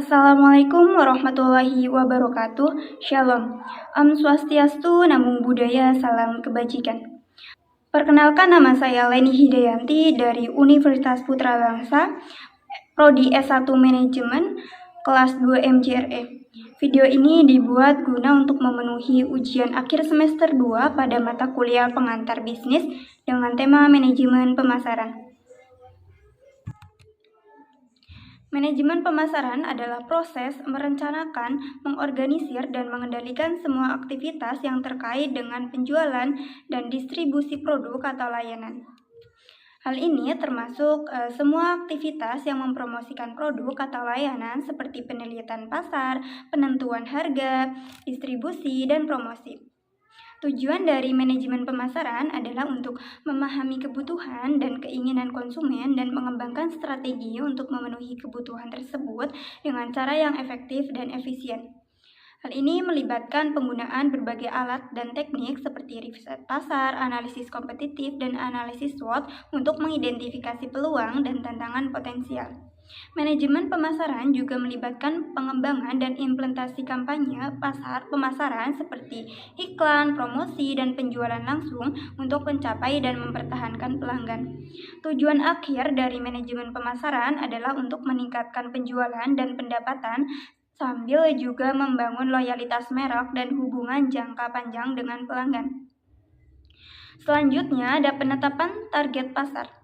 Assalamualaikum warahmatullahi wabarakatuh. Shalom. Om Swastiastu, Namo Buddhaya, salam kebajikan. Perkenalkan, nama saya Leni Hidayanti dari Universitas Putra Bangsa, Prodi S1 Manajemen, kelas 2 MJRE. Video ini dibuat guna untuk memenuhi ujian akhir semester 2 pada mata kuliah pengantar bisnis dengan tema manajemen pemasaran. Manajemen pemasaran adalah proses merencanakan, mengorganisir, dan mengendalikan semua aktivitas yang terkait dengan penjualan dan distribusi produk atau layanan. Hal ini termasuk semua aktivitas yang mempromosikan produk atau layanan seperti penelitian pasar, penentuan harga, distribusi, dan promosi. Tujuan dari manajemen pemasaran adalah untuk memahami kebutuhan dan keinginan konsumen dan mengembangkan strategi untuk memenuhi kebutuhan tersebut dengan cara yang efektif dan efisien. Hal ini melibatkan penggunaan berbagai alat dan teknik seperti riset pasar, analisis kompetitif, dan analisis SWOT untuk mengidentifikasi peluang dan tantangan potensial. Manajemen pemasaran juga melibatkan pengembangan dan implementasi kampanye pemasaran seperti iklan, promosi, dan penjualan langsung untuk mencapai dan mempertahankan pelanggan. Tujuan akhir dari manajemen pemasaran adalah untuk meningkatkan penjualan dan pendapatan sambil juga membangun loyalitas merek dan hubungan jangka panjang dengan pelanggan. Selanjutnya ada penetapan target pasar.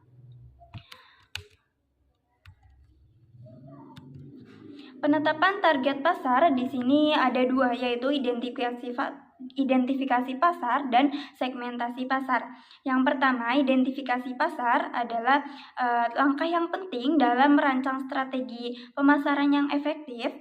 Penetapan target pasar di sini ada dua, yaitu identifikasi pasar dan segmentasi pasar. Yang pertama, identifikasi pasar adalah langkah yang penting dalam merancang strategi pemasaran yang efektif.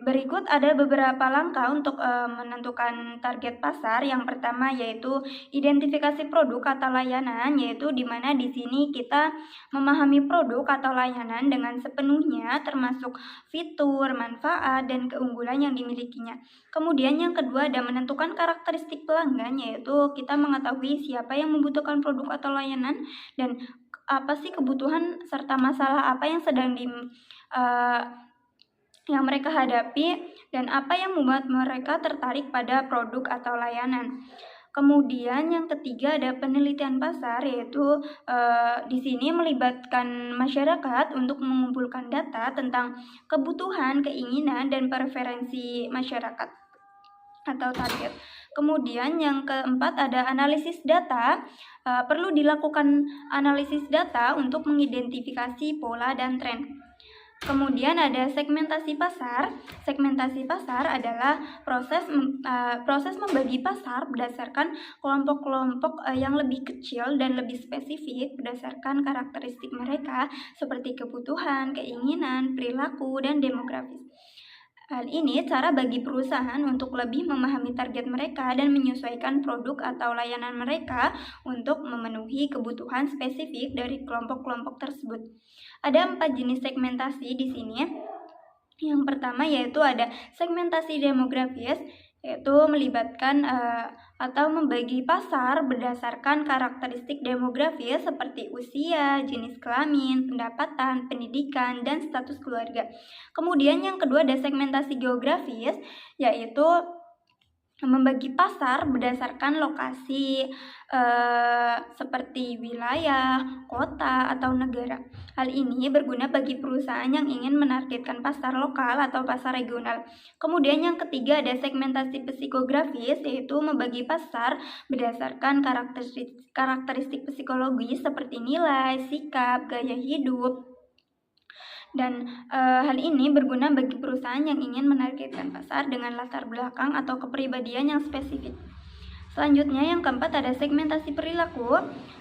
Berikut ada beberapa langkah untuk menentukan target pasar. Yang pertama yaitu identifikasi produk atau layanan, yaitu di mana di sini kita memahami produk atau layanan dengan sepenuhnya, termasuk fitur, manfaat, dan keunggulan yang dimilikinya. Kemudian yang kedua ada menentukan karakteristik pelanggan, yaitu kita mengetahui siapa yang membutuhkan produk atau layanan dan apa sih kebutuhan serta masalah apa yang sedang yang mereka hadapi dan apa yang membuat mereka tertarik pada produk atau layanan. Kemudian yang ketiga ada penelitian pasar, yaitu di sini melibatkan masyarakat untuk mengumpulkan data tentang kebutuhan, keinginan, dan preferensi masyarakat atau target. Kemudian yang keempat ada analisis data. Perlu dilakukan analisis data untuk mengidentifikasi pola dan tren. Kemudian ada segmentasi pasar. Segmentasi pasar adalah proses membagi pasar berdasarkan kelompok-kelompok yang lebih kecil dan lebih spesifik berdasarkan karakteristik mereka seperti kebutuhan, keinginan, perilaku, dan demografis. Hal ini cara bagi perusahaan untuk lebih memahami target mereka dan menyesuaikan produk atau layanan mereka untuk memenuhi kebutuhan spesifik dari kelompok-kelompok tersebut. Ada 4 jenis segmentasi di sini. Yang pertama yaitu ada segmentasi demografis, yaitu melibatkan atau membagi pasar berdasarkan karakteristik demografis seperti usia, jenis kelamin, pendapatan, pendidikan, dan status keluarga. Kemudian yang kedua ada segmentasi geografis, yaitu membagi pasar berdasarkan lokasi seperti wilayah, kota, atau negara. Hal ini berguna bagi perusahaan yang ingin menargetkan pasar lokal atau pasar regional. Kemudian yang ketiga ada segmentasi psikografis, yaitu membagi pasar berdasarkan karakteristik psikologis seperti nilai, sikap, gaya hidup. Dan hal ini berguna bagi perusahaan yang ingin menargetkan pasar dengan latar belakang atau kepribadian yang spesifik. Selanjutnya yang keempat ada segmentasi perilaku.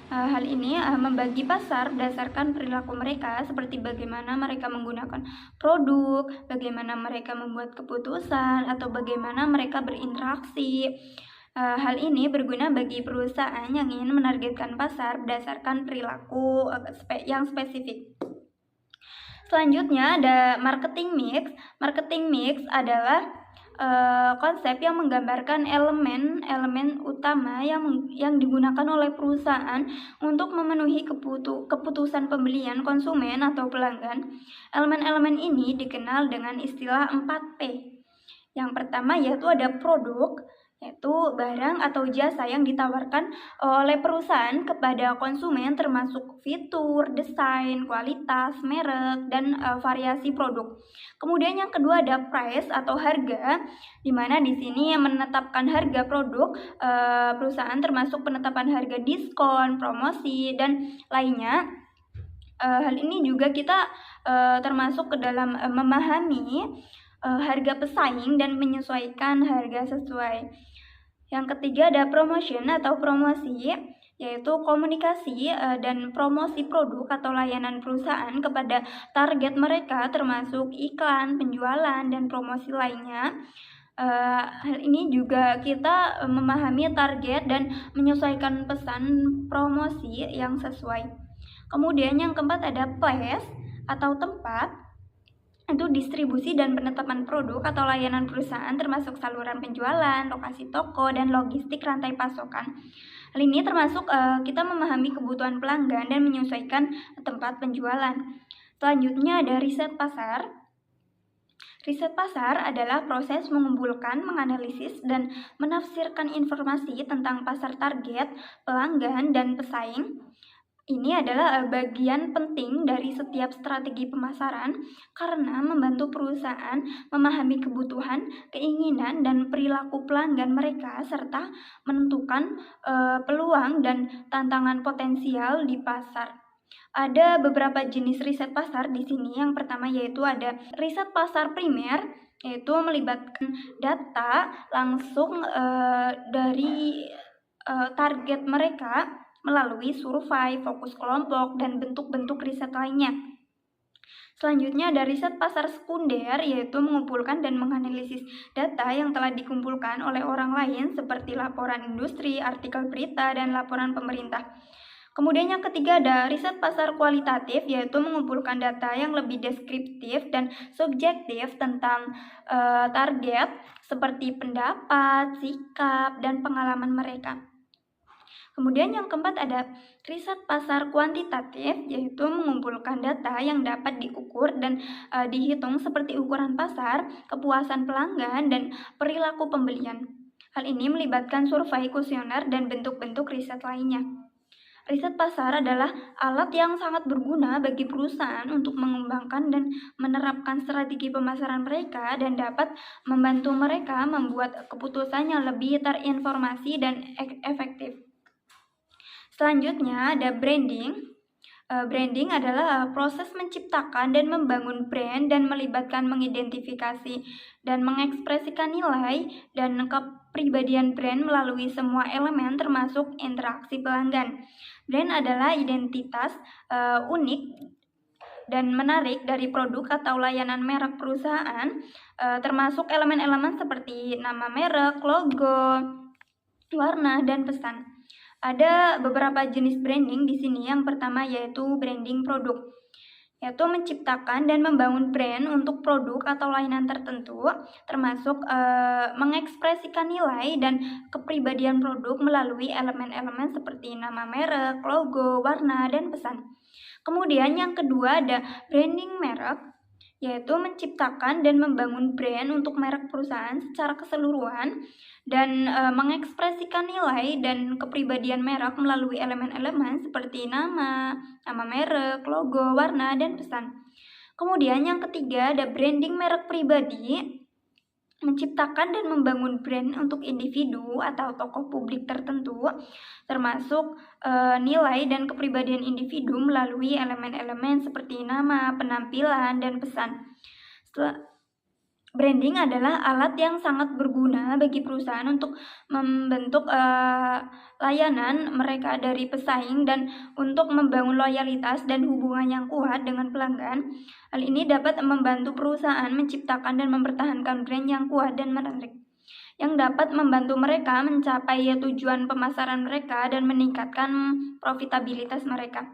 Hal ini membagi pasar berdasarkan perilaku mereka seperti bagaimana mereka menggunakan produk, bagaimana mereka membuat keputusan, atau bagaimana mereka berinteraksi. Hal ini berguna bagi perusahaan yang ingin menargetkan pasar berdasarkan perilaku yang spesifik. Selanjutnya ada marketing mix. Marketing mix adalah konsep yang menggambarkan elemen-elemen utama yang digunakan oleh perusahaan untuk memenuhi keputusan pembelian konsumen atau pelanggan. Elemen-elemen ini dikenal dengan istilah 4P. Yang pertama yaitu ada produk, yaitu barang atau jasa yang ditawarkan oleh perusahaan kepada konsumen, termasuk fitur, desain, kualitas, merek, dan variasi produk. Kemudian yang kedua ada price atau harga, di mana di sini yang menetapkan harga produk perusahaan, termasuk penetapan harga diskon, promosi, dan lainnya. Hal ini juga kita termasuk ke dalam memahami harga pesaing dan menyesuaikan harga sesuai. Yang ketiga ada promotion atau promosi, yaitu komunikasi dan promosi produk atau layanan perusahaan kepada target mereka, termasuk iklan, penjualan, dan promosi lainnya. Hal ini juga kita memahami target dan menyesuaikan pesan promosi yang sesuai. Kemudian yang keempat ada place atau tempat, itu distribusi dan penetapan produk atau layanan perusahaan, termasuk saluran penjualan, lokasi toko, dan logistik rantai pasokan. Hal ini termasuk kita memahami kebutuhan pelanggan dan menyesuaikan tempat penjualan. Selanjutnya ada riset pasar. Riset pasar adalah proses mengumpulkan, menganalisis, dan menafsirkan informasi tentang pasar target, pelanggan, dan pesaing. Ini adalah bagian penting dari setiap strategi pemasaran karena membantu perusahaan memahami kebutuhan, keinginan, dan perilaku pelanggan mereka, serta menentukan peluang dan tantangan potensial di pasar. Ada beberapa jenis riset pasar di sini. Yang pertama yaitu ada riset pasar primer, yaitu melibatkan data langsung dari target mereka melalui survei, fokus kelompok, dan bentuk-bentuk riset lainnya. Selanjutnya ada riset pasar sekunder, yaitu mengumpulkan dan menganalisis data yang telah dikumpulkan oleh orang lain seperti laporan industri, artikel berita, dan laporan pemerintah. Kemudian yang ketiga ada riset pasar kualitatif, yaitu mengumpulkan data yang lebih deskriptif dan subjektif tentang target seperti pendapat, sikap, dan pengalaman mereka. Kemudian yang keempat ada riset pasar kuantitatif, yaitu mengumpulkan data yang dapat diukur dan dihitung seperti ukuran pasar, kepuasan pelanggan, dan perilaku pembelian. Hal ini melibatkan survei, kuesioner, dan bentuk-bentuk riset lainnya. Riset pasar adalah alat yang sangat berguna bagi perusahaan untuk mengembangkan dan menerapkan strategi pemasaran mereka dan dapat membantu mereka membuat keputusan yang lebih terinformasi dan efektif. Selanjutnya ada branding. Branding adalah proses menciptakan dan membangun brand dan melibatkan mengidentifikasi dan mengekspresikan nilai dan kepribadian brand melalui semua elemen, termasuk interaksi pelanggan. Brand adalah identitas unik dan menarik dari produk atau layanan merek perusahaan, termasuk elemen-elemen seperti nama merek, logo, warna, dan pesan. Ada beberapa jenis branding di sini. Yang pertama yaitu branding produk, yaitu menciptakan dan membangun brand untuk produk atau layanan tertentu, termasuk mengekspresikan nilai dan kepribadian produk melalui elemen-elemen seperti nama merek, logo, warna, dan pesan. Kemudian yang kedua ada branding merek, yaitu menciptakan dan membangun brand untuk merek perusahaan secara keseluruhan dan mengekspresikan nilai dan kepribadian merek melalui elemen-elemen seperti nama merek, logo, warna, dan pesan. Kemudian yang ketiga ada branding merek pribadi, menciptakan dan membangun brand untuk individu atau tokoh publik tertentu, termasuk nilai dan kepribadian individu melalui elemen-elemen seperti nama, penampilan, dan pesan. Branding adalah alat yang sangat berguna bagi perusahaan untuk membentuk layanan mereka dari pesaing dan untuk membangun loyalitas dan hubungan yang kuat dengan pelanggan. Hal ini dapat membantu perusahaan menciptakan dan mempertahankan brand yang kuat dan menarik, yang dapat membantu mereka mencapai tujuan pemasaran mereka dan meningkatkan profitabilitas mereka.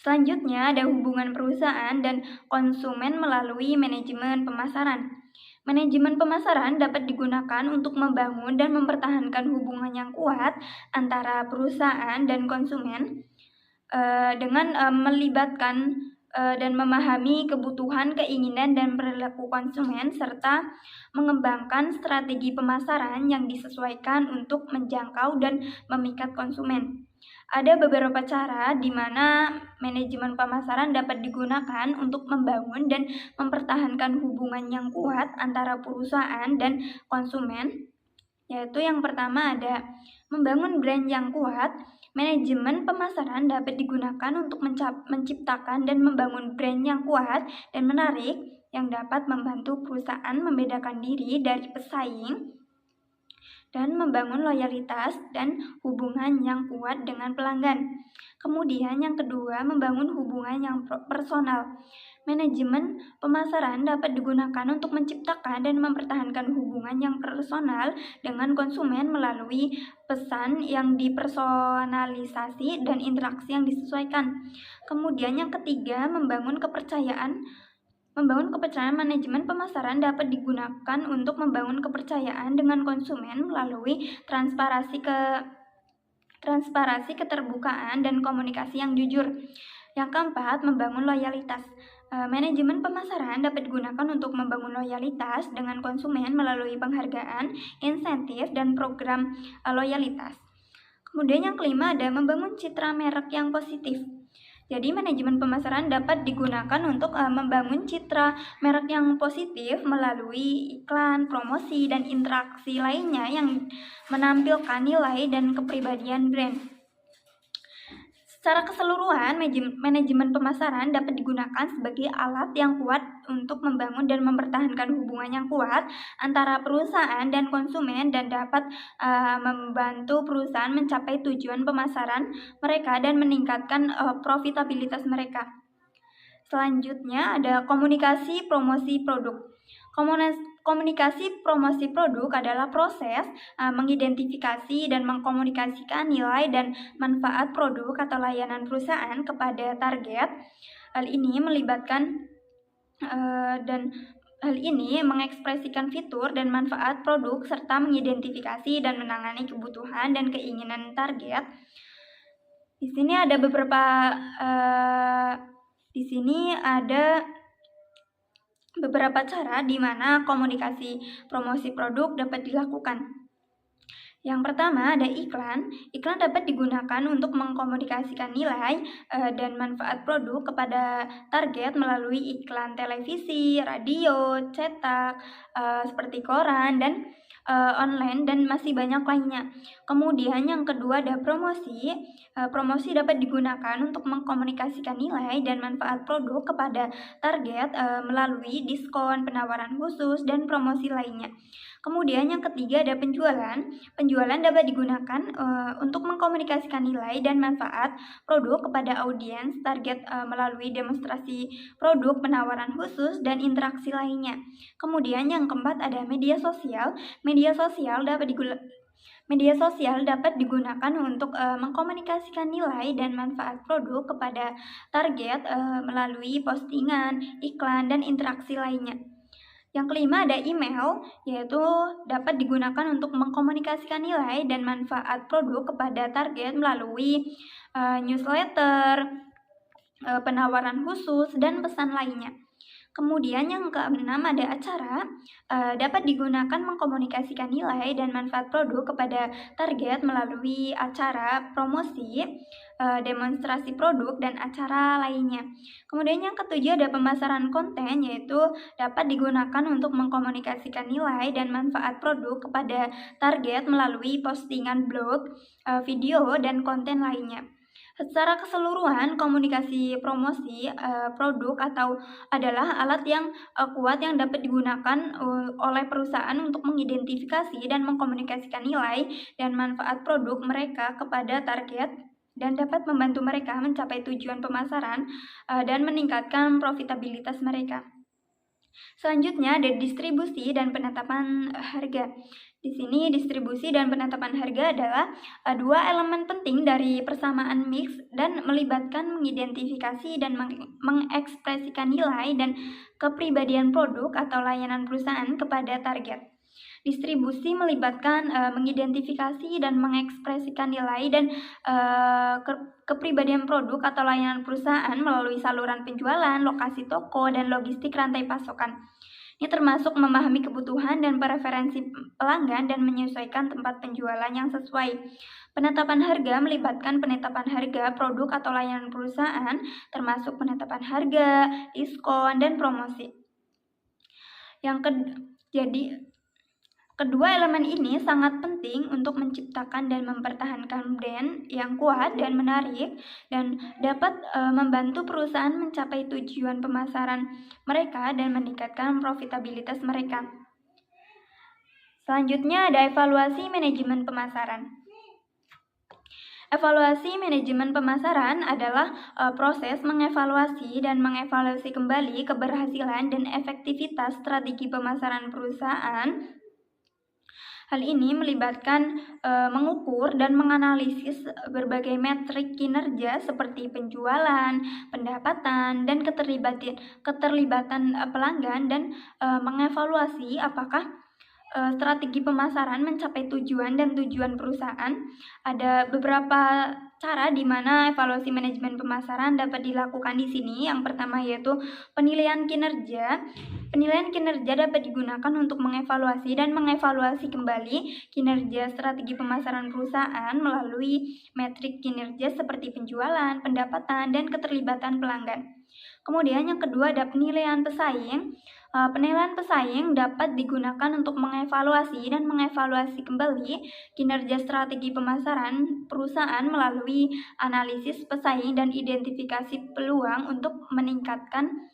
Selanjutnya ada hubungan perusahaan dan konsumen melalui manajemen pemasaran. Manajemen pemasaran dapat digunakan untuk membangun dan mempertahankan hubungan yang kuat antara perusahaan dan konsumen dengan melibatkan dan memahami kebutuhan, keinginan, dan perilaku konsumen, serta mengembangkan strategi pemasaran yang disesuaikan untuk menjangkau dan memikat konsumen. Ada beberapa cara di mana manajemen pemasaran dapat digunakan untuk membangun dan mempertahankan hubungan yang kuat antara perusahaan dan konsumen, yaitu yang pertama ada membangun brand yang kuat. Manajemen pemasaran dapat digunakan untuk menciptakan dan membangun brand yang kuat dan menarik yang dapat membantu perusahaan membedakan diri dari pesaing dan membangun loyalitas dan hubungan yang kuat dengan pelanggan. Kemudian yang kedua, membangun hubungan yang personal. Manajemen pemasaran dapat digunakan untuk menciptakan dan mempertahankan hubungan yang personal dengan konsumen melalui pesan yang dipersonalisasi dan interaksi yang disesuaikan. Kemudian yang ketiga, membangun kepercayaan. Manajemen pemasaran dapat digunakan untuk membangun kepercayaan dengan konsumen melalui transparansi, keterbukaan, dan komunikasi yang jujur. Yang keempat, membangun loyalitas. Manajemen pemasaran dapat digunakan untuk membangun loyalitas dengan konsumen melalui penghargaan, insentif, dan program loyalitas. Kemudian yang kelima ada membangun citra merek yang positif. Jadi manajemen pemasaran dapat digunakan untuk membangun citra merek yang positif melalui iklan, promosi, dan interaksi lainnya yang menampilkan nilai dan kepribadian brand. Secara keseluruhan, manajemen pemasaran dapat digunakan sebagai alat yang kuat untuk membangun dan mempertahankan hubungan yang kuat antara perusahaan dan konsumen dan dapat membantu perusahaan mencapai tujuan pemasaran mereka dan meningkatkan profitabilitas mereka. Selanjutnya ada komunikasi promosi produk. Komunikasi promosi produk adalah proses mengidentifikasi dan mengkomunikasikan nilai dan manfaat produk atau layanan perusahaan kepada target. Hal ini mengekspresikan fitur dan manfaat produk serta mengidentifikasi dan menangani kebutuhan dan keinginan target. Di sini ada beberapa cara di mana komunikasi promosi produk dapat dilakukan. Yang pertama ada iklan. Iklan dapat digunakan untuk mengkomunikasikan nilai dan manfaat produk kepada target melalui iklan televisi, radio, cetak, seperti koran, dan online, dan masih banyak lainnya. Kemudian yang kedua ada promosi. Promosi dapat digunakan untuk mengkomunikasikan nilai dan manfaat produk kepada target melalui diskon, penawaran khusus, dan promosi lainnya. Kemudian yang ketiga ada penjualan. Penjualan dapat digunakan untuk mengkomunikasikan nilai dan manfaat produk kepada audiens target melalui demonstrasi produk, penawaran khusus, dan interaksi lainnya. Kemudian yang keempat ada media sosial. Media sosial dapat digunakan untuk mengkomunikasikan nilai dan manfaat produk kepada target melalui postingan, iklan, dan interaksi lainnya. Yang kelima ada email, yaitu dapat digunakan untuk mengkomunikasikan nilai dan manfaat produk kepada target melalui newsletter, penawaran khusus, dan pesan lainnya. Kemudian yang keenam ada acara, dapat digunakan mengkomunikasikan nilai dan manfaat produk kepada target melalui acara, promosi, demonstrasi produk, dan acara lainnya. Kemudian yang ketujuh ada pemasaran konten, yaitu dapat digunakan untuk mengkomunikasikan nilai dan manfaat produk kepada target melalui postingan blog, video, dan konten lainnya. Secara keseluruhan, komunikasi promosi produk adalah alat yang kuat yang dapat digunakan oleh perusahaan untuk mengidentifikasi dan mengkomunikasikan nilai dan manfaat produk mereka kepada target dan dapat membantu mereka mencapai tujuan pemasaran dan meningkatkan profitabilitas mereka. Selanjutnya ada distribusi dan penetapan harga. Di sini distribusi dan penetapan harga adalah dua elemen penting dari persamaan mix dan melibatkan mengidentifikasi dan mengekspresikan nilai dan kepribadian produk atau layanan perusahaan kepada target. Distribusi melibatkan mengidentifikasi dan mengekspresikan nilai dan kepribadian produk atau layanan perusahaan melalui saluran penjualan, lokasi toko, dan logistik rantai pasokan. Ini termasuk memahami kebutuhan dan preferensi pelanggan dan menyesuaikan tempat penjualan yang sesuai. Penetapan harga melibatkan penetapan harga produk atau layanan perusahaan, termasuk penetapan harga, diskon, dan promosi. Kedua elemen ini sangat penting untuk menciptakan dan mempertahankan brand yang kuat dan menarik dan dapat membantu perusahaan mencapai tujuan pemasaran mereka dan meningkatkan profitabilitas mereka. Selanjutnya ada evaluasi manajemen pemasaran. Evaluasi manajemen pemasaran adalah proses mengevaluasi dan mengevaluasi kembali keberhasilan dan efektivitas strategi pemasaran perusahaan. Hal ini melibatkan mengukur dan menganalisis berbagai metrik kinerja seperti penjualan, pendapatan, dan keterlibatan pelanggan dan mengevaluasi apakah strategi pemasaran mencapai tujuan dan tujuan perusahaan. Ada beberapa cara di mana evaluasi manajemen pemasaran dapat dilakukan di sini. Yang pertama yaitu penilaian kinerja. Penilaian kinerja dapat digunakan untuk mengevaluasi dan mengevaluasi kembali kinerja strategi pemasaran perusahaan melalui metrik kinerja seperti penjualan, pendapatan, dan keterlibatan pelanggan. Kemudian yang kedua ada penilaian pesaing. Penilaian pesaing dapat digunakan untuk mengevaluasi dan mengevaluasi kembali kinerja strategi pemasaran perusahaan melalui analisis pesaing dan identifikasi peluang untuk peningkatan.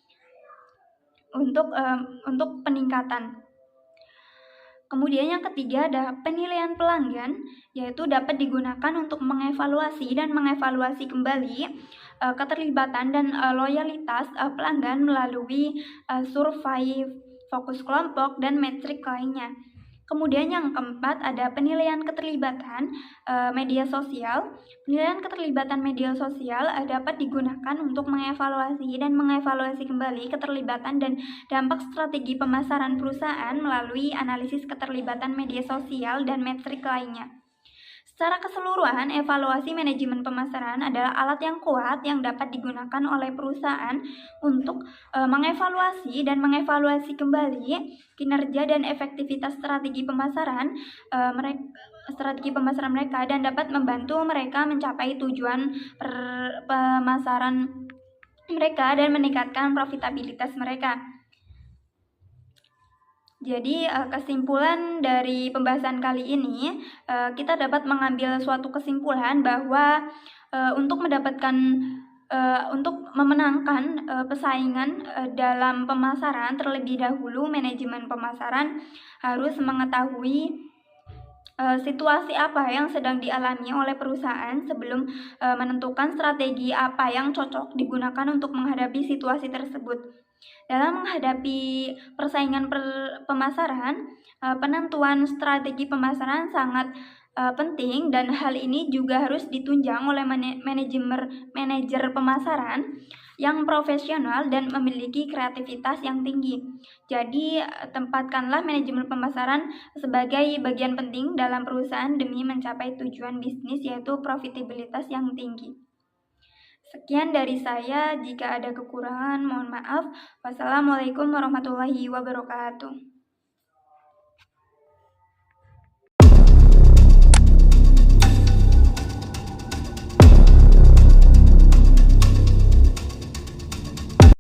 Kemudian yang ketiga ada penilaian pelanggan, yaitu dapat digunakan untuk mengevaluasi dan mengevaluasi kembali keterlibatan dan loyalitas pelanggan melalui survei fokus kelompok dan metrik lainnya. Kemudian yang keempat ada penilaian keterlibatan media sosial. Penilaian keterlibatan media sosial dapat digunakan untuk mengevaluasi dan mengevaluasi kembali keterlibatan dan dampak strategi pemasaran perusahaan melalui analisis keterlibatan media sosial dan metrik lainnya. Secara keseluruhan, evaluasi manajemen pemasaran adalah alat yang kuat yang dapat digunakan oleh perusahaan untuk mengevaluasi dan mengevaluasi kembali kinerja dan efektivitas strategi pemasaran mereka dan dapat membantu mereka mencapai tujuan pemasaran mereka dan meningkatkan profitabilitas mereka. Jadi kesimpulan dari pembahasan kali ini, kita dapat mengambil suatu kesimpulan bahwa untuk memenangkan persaingan dalam pemasaran, terlebih dahulu manajemen pemasaran harus mengetahui situasi apa yang sedang dialami oleh perusahaan sebelum menentukan strategi apa yang cocok digunakan untuk menghadapi situasi tersebut. Dalam menghadapi persaingan pemasaran, penentuan strategi pemasaran sangat penting dan hal ini juga harus ditunjang oleh manajer pemasaran yang profesional dan memiliki kreativitas yang tinggi. Jadi, tempatkanlah manajemen pemasaran sebagai bagian penting dalam perusahaan demi mencapai tujuan bisnis yaitu profitabilitas yang tinggi. Sekian dari saya, jika ada kekurangan mohon maaf. Wassalamualaikum warahmatullahi wabarakatuh.